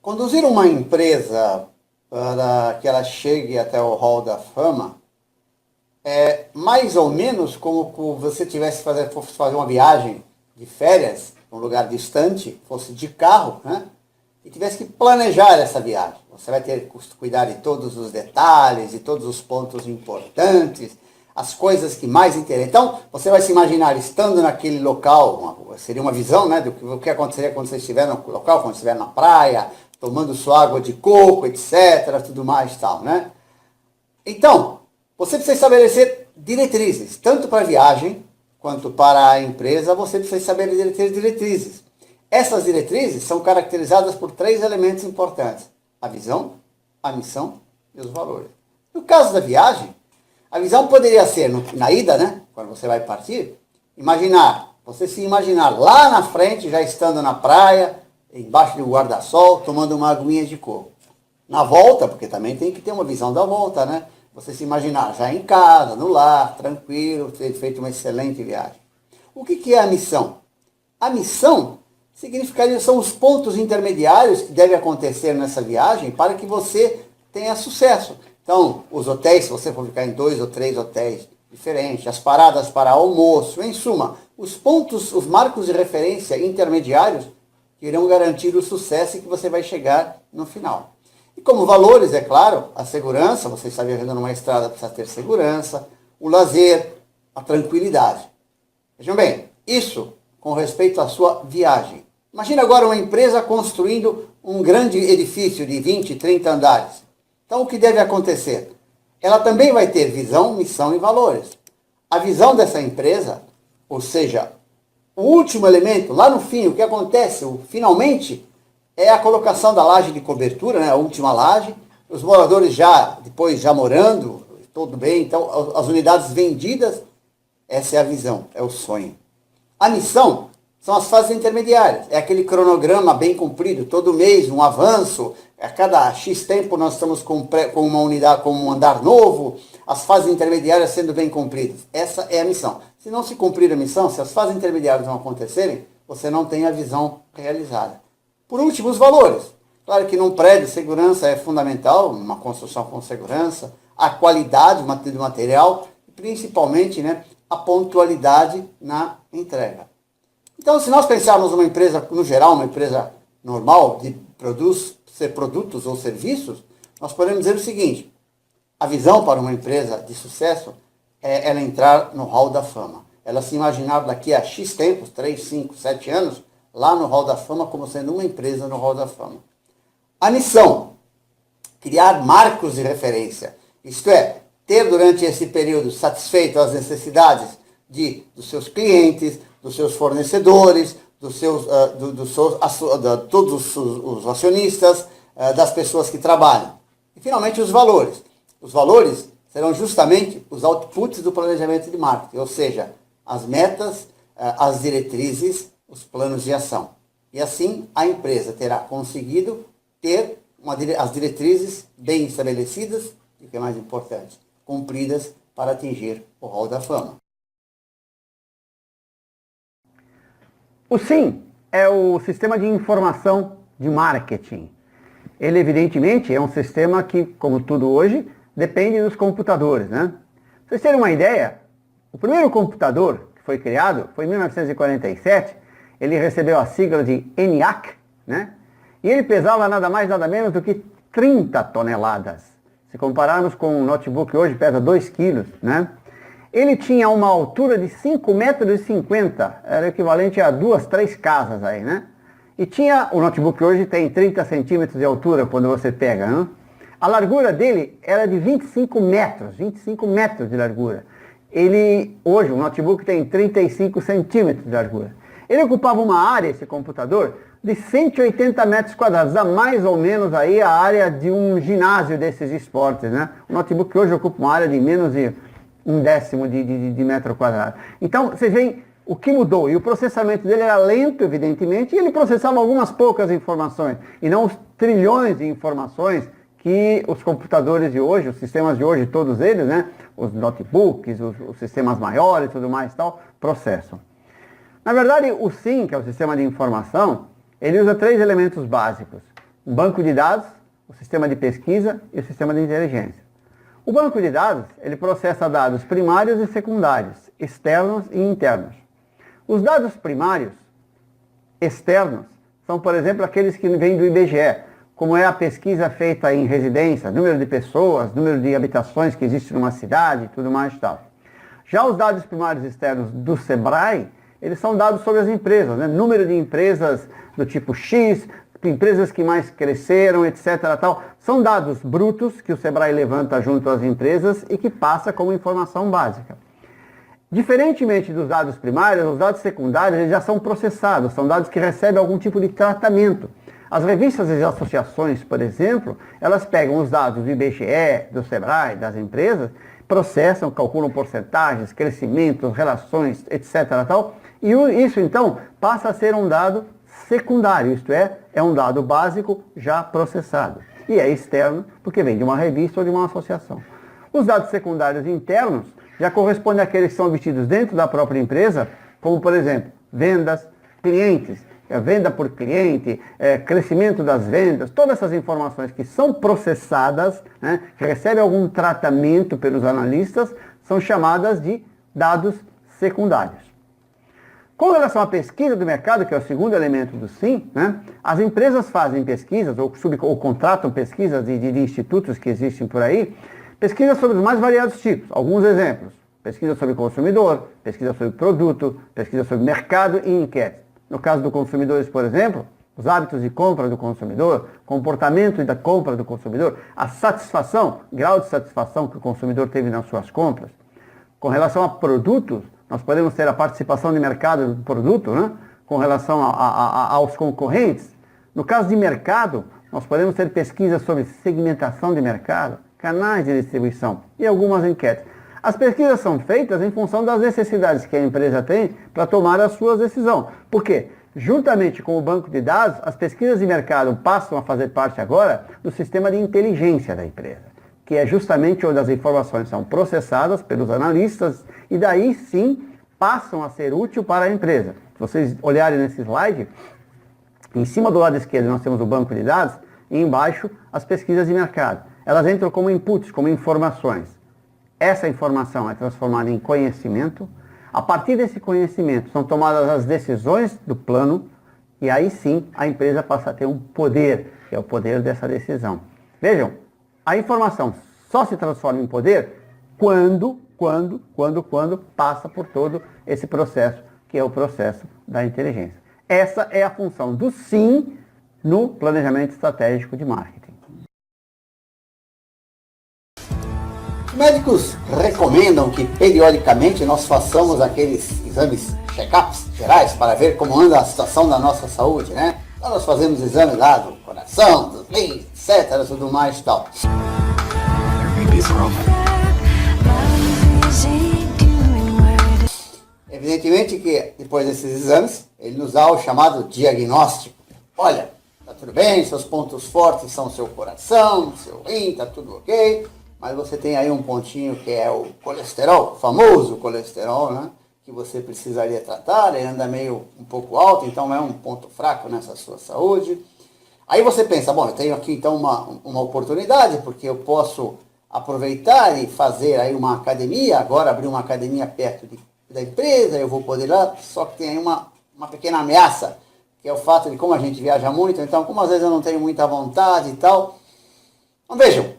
Conduzir uma empresa para que ela chegue até o Hall da Fama é mais ou menos como se você fosse fazer uma viagem de férias para um lugar distante, fosse de carro, né? E tivesse que planejar essa viagem. Você vai ter que cuidar de todos os detalhes, de todos os pontos importantes, as coisas que mais interessam. Então, você vai se imaginar estando naquele local, seria uma visão, né, do que aconteceria quando você estiver no local, quando estiver na praia, tomando sua água de coco, etc., tudo mais e tal, né? Então, você precisa estabelecer diretrizes, tanto para a viagem quanto para a empresa, você precisa estabelecer diretrizes. Essas diretrizes são caracterizadas por 3 elementos importantes: a visão, a missão e os valores. No caso da viagem, a visão poderia ser, na ida, né, quando você vai partir, você se imaginar lá na frente, já estando na praia, embaixo do guarda-sol, tomando uma aguinha de coco. Na volta, porque também tem que ter uma visão da volta, né? Você se imaginar já em casa, no lar, tranquilo, ter feito uma excelente viagem. O que é a missão? A missão são os pontos intermediários que devem acontecer nessa viagem para que você tenha sucesso. Então, os hotéis, se você for ficar em 2 ou 3 hotéis diferentes, as paradas para almoço, em suma, os marcos de referência intermediários que irão garantir o sucesso e que você vai chegar no final. E como valores, é claro, a segurança, você está viajando numa estrada, precisa ter segurança, o lazer, a tranquilidade. Vejam bem, isso com respeito à sua viagem. Imagina agora uma empresa construindo um grande edifício de 20, 30 andares. Então o que deve acontecer? Ela também vai ter visão, missão e valores. A visão dessa empresa, ou seja, o último elemento, lá no fim, o que acontece, finalmente, é a colocação da laje de cobertura, né, a última laje, os moradores depois já morando, tudo bem, então as unidades vendidas, essa é a visão, é o sonho. A missão são as fases intermediárias, é aquele cronograma bem cumprido, todo mês um avanço, a cada X tempo nós estamos com uma unidade, com um andar novo, as fases intermediárias sendo bem cumpridas. Essa é a missão. Se não se cumprir a missão, se as fases intermediárias não acontecerem, você não tem a visão realizada. Por último, os valores. Claro que num prédio, segurança é fundamental, uma construção com segurança, a qualidade do material, e principalmente, né, a pontualidade na entrega. Então, se nós pensarmos numa empresa, no geral, uma empresa normal, de produtos ou serviços, nós podemos dizer o seguinte: a visão para uma empresa de sucesso é ela entrar no Hall da Fama. Ela se imaginar daqui a X tempos, 3, 5, 7 anos, lá no Hall da Fama, como sendo uma empresa no Hall da Fama. A missão: criar marcos de referência. Isto é, ter durante esse período satisfeito as necessidades dos seus clientes, dos seus fornecedores, todos os acionistas, das pessoas que trabalham. E, finalmente, os valores. Os valores serão justamente os outputs do planejamento de marketing, ou seja, as metas, as diretrizes, os planos de ação. E assim a empresa terá conseguido ter as diretrizes bem estabelecidas e, o que é mais importante, cumpridas para atingir o Hall da Fama. O SIM é o Sistema de Informação de Marketing. Ele, evidentemente, é um sistema que, como tudo hoje, depende dos computadores, né? Pra vocês terem uma ideia, o primeiro computador que foi criado foi em 1947, ele recebeu a sigla de ENIAC, né? E ele pesava nada mais, nada menos do que 30 toneladas. Se compararmos com um notebook hoje, pesa 2 quilos, né? Ele tinha uma altura de 5,50 metros, era equivalente a 2, 3 casas aí, né? E o notebook hoje tem 30 centímetros de altura quando você pega, né? A largura dele era de 25 metros de largura. Hoje, o notebook tem 35 centímetros de largura. Ele ocupava uma área, esse computador, de 180 metros quadrados, dá mais ou menos aí a área de um ginásio desses esportes, né? O notebook hoje ocupa uma área de menos de 1/10 de metro quadrado. Então, vocês veem o que mudou. E o processamento dele era lento, evidentemente, e ele processava algumas poucas informações, e não os trilhões de informações que os computadores de hoje, os sistemas de hoje, todos eles, né, os notebooks, os sistemas maiores e tudo mais tal, processam. Na verdade, o SIM, que é o sistema de informação, ele usa 3 elementos básicos, um banco de dados, o sistema de pesquisa e o sistema de inteligência. O banco de dados, ele processa dados primários e secundários, externos e internos. Os dados primários, externos, são, por exemplo, aqueles que vêm do IBGE, como é a pesquisa feita em residência, número de pessoas, número de habitações que existe numa cidade, tudo mais e tal. Já os dados primários externos do SEBRAE, eles são dados sobre as empresas, né? Número de empresas do tipo X, empresas que mais cresceram, etc. Tal. São dados brutos que o SEBRAE levanta junto às empresas e que passa como informação básica. Diferentemente dos dados primários, os dados secundários eles já são processados, são dados que recebem algum tipo de tratamento. As revistas e associações, por exemplo, elas pegam os dados do IBGE, do SEBRAE, das empresas, processam, calculam porcentagens, crescimentos, relações, etc. Tal, e isso, então, passa a ser um dado secundário, isto é um dado básico já processado. E é externo, porque vem de uma revista ou de uma associação. Os dados secundários internos já correspondem àqueles que são obtidos dentro da própria empresa, como, por exemplo, vendas, clientes, venda por cliente, crescimento das vendas, todas essas informações que são processadas, né, que recebem algum tratamento pelos analistas, são chamadas de dados secundários. Com relação à pesquisa do mercado, que é o segundo elemento do SIM, né, as empresas fazem pesquisas ou contratam pesquisas de institutos que existem por aí, pesquisas sobre os mais variados tipos. Alguns exemplos: pesquisa sobre consumidor, pesquisa sobre produto, pesquisa sobre mercado e enquete. No caso dos consumidores, por exemplo, os hábitos de compra do consumidor, comportamento da compra do consumidor, a satisfação, grau de satisfação que o consumidor teve nas suas compras. Com relação a produtos, nós podemos ter a participação de mercado do produto, né? Com relação aos concorrentes. No caso de mercado, nós podemos ter pesquisas sobre segmentação de mercado, canais de distribuição e algumas enquetes. As pesquisas são feitas em função das necessidades que a empresa tem para tomar as suas decisões. Por quê? Juntamente com o banco de dados, as pesquisas de mercado passam a fazer parte agora do sistema de inteligência da empresa, que é justamente onde as informações são processadas pelos analistas e daí sim passam a ser útil para a empresa. Se vocês olharem nesse slide, em cima do lado esquerdo nós temos o banco de dados e embaixo as pesquisas de mercado. Elas entram como inputs, como informações. Essa informação é transformada em conhecimento. A partir desse conhecimento são tomadas as decisões do plano e aí sim a empresa passa a ter um poder, que é o poder dessa decisão. Vejam, a informação só se transforma em poder quando passa por todo esse processo, que é o processo da inteligência. Essa é a função do SIM no planejamento estratégico de marketing. Os médicos recomendam que periodicamente nós façamos aqueles exames check-ups gerais para ver como anda a situação da nossa saúde, né? Então nós fazemos exames lá do coração, dos rins, etc, tudo mais e tal. Evidentemente que depois desses exames, ele nos dá o chamado diagnóstico. Olha, tá tudo bem, seus pontos fortes são seu coração, seu rim, tá tudo ok. Mas você tem aí um pontinho que é o colesterol, o famoso colesterol, né? Que você precisaria tratar, ele anda meio um pouco alto, então é um ponto fraco nessa sua saúde. Aí você pensa, bom, eu tenho aqui então uma oportunidade, porque eu posso aproveitar e fazer aí uma academia, agora abrir uma academia perto da empresa, eu vou poder ir lá, só que tem aí uma pequena ameaça, que é o fato de como a gente viaja muito, então como às vezes eu não tenho muita vontade e tal. Então vejam,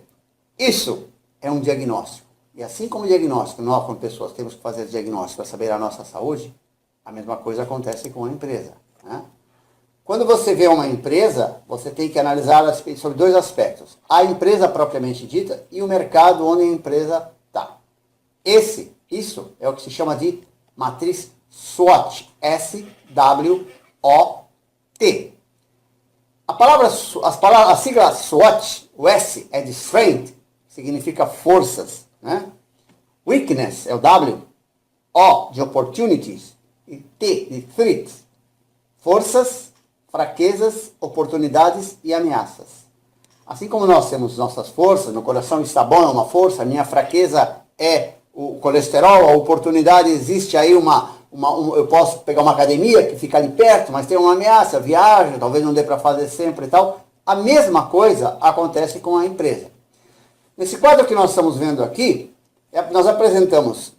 isso é um diagnóstico. E assim como o diagnóstico, nós como pessoas temos que fazer diagnóstico para saber a nossa saúde, a mesma coisa acontece com a empresa, né? Quando você vê uma empresa, você tem que analisar sobre dois aspectos. A empresa propriamente dita e o mercado onde a empresa está. Isso é o que se chama de matriz SWOT. S-W-O-T. A sigla SWOT, o S é de Strength, significa forças, né? Weakness é o W, O de Opportunities e T de Threats. Forças, fraquezas, oportunidades e ameaças. Assim como nós temos nossas forças, meu coração está bom, é uma força, a minha fraqueza é o colesterol, a oportunidade existe aí eu posso pegar uma academia que fica ali perto, mas tem uma ameaça, viagem, talvez não dê para fazer sempre e tal. A mesma coisa acontece com a empresa. Nesse quadro que nós estamos vendo aqui, nós apresentamos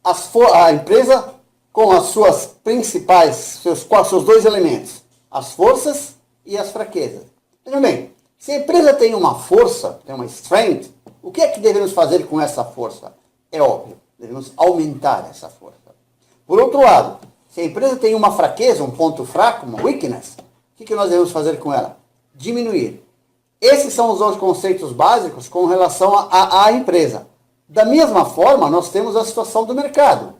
a empresa com as suas principais, seus dois elementos, as forças e as fraquezas. Vejam bem, se a empresa tem uma força, tem uma strength, o que é que devemos fazer com essa força? É óbvio, devemos aumentar essa força. Por outro lado, se a empresa tem uma fraqueza, um ponto fraco, uma weakness, o que nós devemos fazer com ela? Diminuir. Esses são os dois conceitos básicos com relação à empresa. Da mesma forma, nós temos a situação do mercado.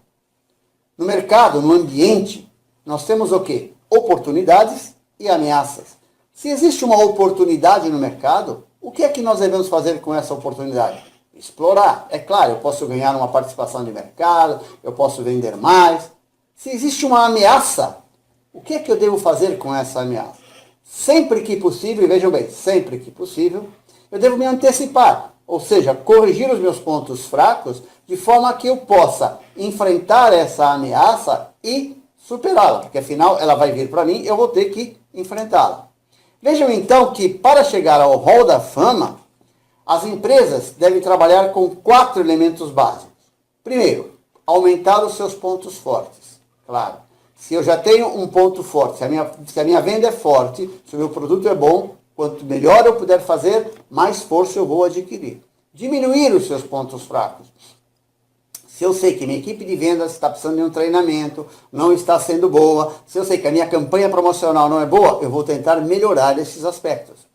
No mercado, no ambiente, nós temos o quê? Oportunidades e ameaças. Se existe uma oportunidade no mercado, o que é que nós devemos fazer com essa oportunidade? Explorar. É claro, eu posso ganhar uma participação de mercado, eu posso vender mais. Se existe uma ameaça, o que é que eu devo fazer com essa ameaça? Sempre que possível, e vejam bem, sempre que possível, eu devo me antecipar, ou seja, corrigir os meus pontos fracos, de forma que eu possa enfrentar essa ameaça e superá-la, porque afinal ela vai vir para mim, eu vou ter que enfrentá-la. Vejam então que para chegar ao Hall da Fama, as empresas devem trabalhar com 4 elementos básicos. Primeiro, aumentar os seus pontos fortes. Claro, se eu já tenho um ponto forte, se a minha venda é forte, se o meu produto é bom, quanto melhor eu puder fazer, mais força eu vou adquirir. Diminuir os seus pontos fracos. Se eu sei que minha equipe de vendas está precisando de um treinamento, não está sendo boa, se eu sei que a minha campanha promocional não é boa, eu vou tentar melhorar esses aspectos.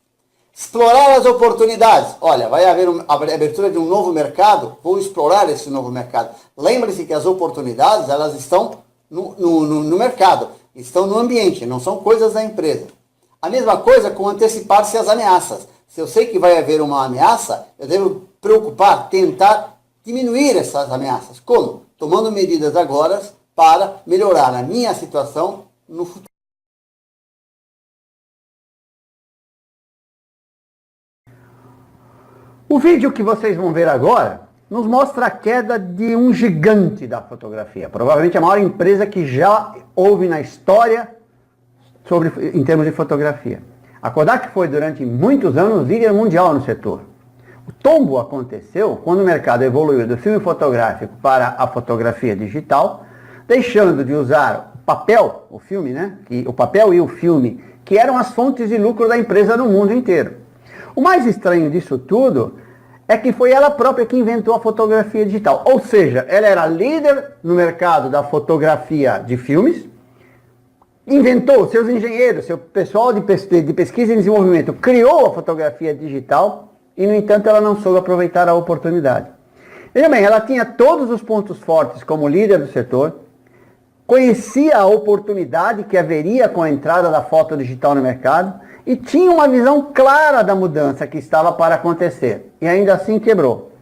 Explorar as oportunidades. Olha, vai haver a abertura de um novo mercado, vou explorar esse novo mercado. Lembre-se que as oportunidades, elas estão no mercado, estão no ambiente, não são coisas da empresa. A mesma coisa com antecipar-se às ameaças. Se eu sei que vai haver uma ameaça, eu devo preocupar, tentar diminuir essas ameaças. Como? Tomando medidas agora para melhorar a minha situação no futuro. O vídeo que vocês vão ver agora nos mostra a queda de um gigante da fotografia, provavelmente a maior empresa que já houve na história em termos de fotografia. A Kodak foi durante muitos anos líder mundial no setor. O tombo aconteceu quando o mercado evoluiu do filme fotográfico para a fotografia digital, deixando de usar o papel, o filme, né? O papel e o filme, que eram as fontes de lucro da empresa no mundo inteiro. O mais estranho disso tudo é que foi ela própria que inventou a fotografia digital. Ou seja, ela era líder no mercado da fotografia de filmes, inventou, seus engenheiros, seu pessoal de pesquisa e desenvolvimento criou a fotografia digital e, no entanto, ela não soube aproveitar a oportunidade. Veja bem, ela tinha todos os pontos fortes como líder do setor, conhecia a oportunidade que haveria com a entrada da foto digital no mercado e tinha uma visão clara da mudança que estava para acontecer e ainda assim quebrou.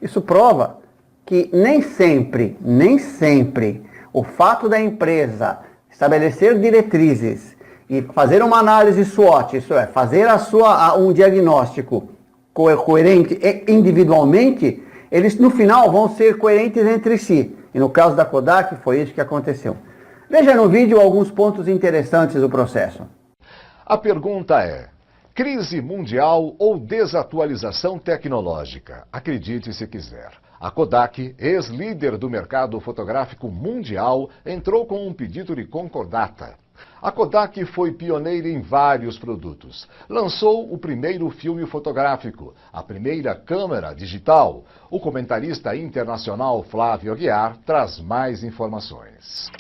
Isso prova que nem sempre o fato da empresa estabelecer diretrizes e fazer uma análise SWOT, isso é, fazer um diagnóstico coerente individualmente, eles no final vão ser coerentes entre si. E no caso da Kodak foi isso que aconteceu. Veja no vídeo alguns pontos interessantes do processo. A pergunta é: crise mundial ou desatualização tecnológica? Acredite se quiser. A Kodak, ex-líder do mercado fotográfico mundial, entrou com um pedido de concordata. A Kodak foi pioneira em vários produtos. Lançou o primeiro filme fotográfico, a primeira câmera digital. O comentarista internacional Flávio Aguiar traz mais informações.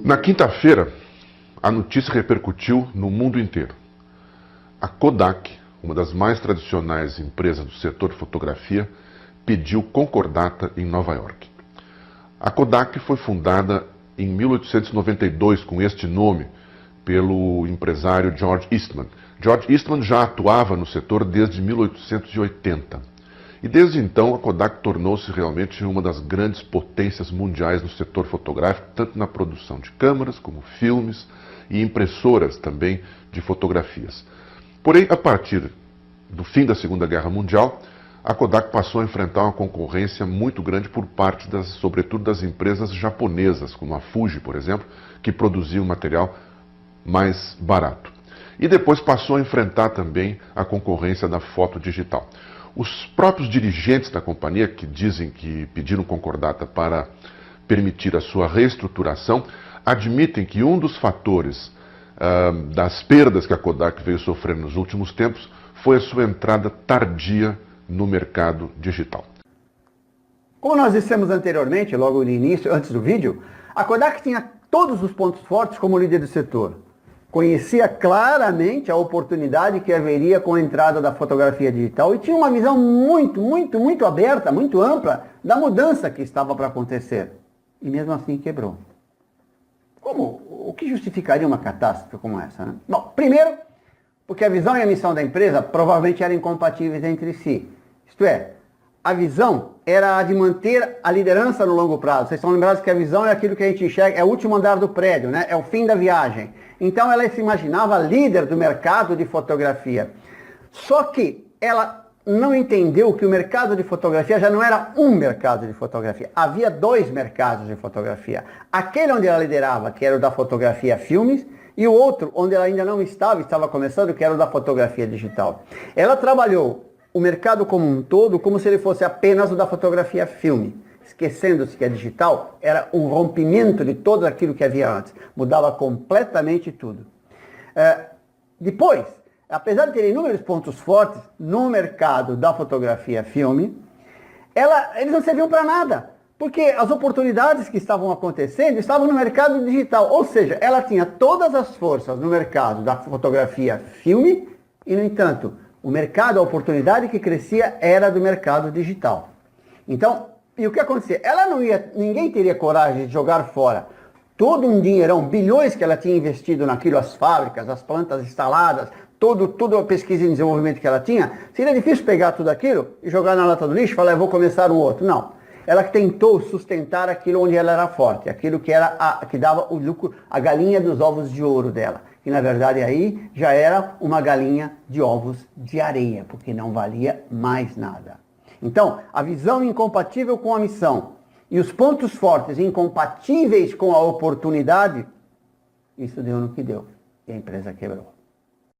Na quinta-feira, a notícia repercutiu no mundo inteiro. A Kodak, uma das mais tradicionais empresas do setor de fotografia, pediu concordata em Nova York. A Kodak foi fundada em 1892 com este nome pelo empresário George Eastman. George Eastman já atuava no setor desde 1880. E desde então a Kodak tornou-se realmente uma das grandes potências mundiais no setor fotográfico, tanto na produção de câmeras como filmes e impressoras também de fotografias. Porém, a partir do fim da Segunda Guerra Mundial, a Kodak passou a enfrentar uma concorrência muito grande por parte, sobretudo, das empresas japonesas, como a Fuji, por exemplo, que produziam material mais barato. e depois passou a enfrentar também a concorrência da foto digital. Os próprios dirigentes da companhia, que dizem que pediram concordata para permitir a sua reestruturação, admitem que um dos fatores das perdas que a Kodak veio sofrendo nos últimos tempos foi a sua entrada tardia no mercado digital. Como nós dissemos anteriormente, logo no início, antes do vídeo, a Kodak tinha todos os pontos fortes como líder do setor. Conhecia claramente a oportunidade que haveria com a entrada da fotografia digital e tinha uma visão muito aberta, muito ampla da mudança que estava para acontecer. E mesmo assim quebrou. O que justificaria uma catástrofe como essa, né? Bom, primeiro, porque a visão e a missão da empresa provavelmente eram incompatíveis entre si. Isto é, a visão era a de manter a liderança no longo prazo. Vocês estão lembrados que a visão é aquilo que a gente enxerga, é o último andar do prédio, né? É o fim da viagem. Então ela se imaginava líder do mercado de fotografia. Só que ela não entendeu que o mercado de fotografia já não era um mercado de fotografia. Havia dois mercados de fotografia. Aquele onde ela liderava, que era o da fotografia filmes, e o outro, onde ela ainda não estava começando, que era o da fotografia digital. Ela trabalhou o mercado como um todo como se ele fosse apenas o da fotografia filme, esquecendo-se que a digital era um rompimento de tudo aquilo que havia antes. Mudava completamente tudo. Depois, apesar de ter inúmeros pontos fortes no mercado da fotografia filme, eles não serviam para nada, porque as oportunidades que estavam acontecendo estavam no mercado digital, ou seja, ela tinha todas as forças no mercado da fotografia filme e, no entanto, o mercado, a oportunidade que crescia era do mercado digital. Então, e o que acontecia? Ninguém teria coragem de jogar fora todo um dinheirão, bilhões que ela tinha investido naquilo, as fábricas, as plantas instaladas, toda a pesquisa e desenvolvimento que ela tinha. Seria difícil pegar tudo aquilo e jogar na lata do lixo e falar, eu vou começar um outro. Não. Ela tentou sustentar aquilo onde ela era forte, aquilo que dava o lucro, a galinha dos ovos de ouro dela. E na verdade aí já era uma galinha de ovos de areia, porque não valia mais nada. Então, a visão incompatível com a missão e os pontos fortes incompatíveis com a oportunidade, isso deu no que deu. E a empresa quebrou.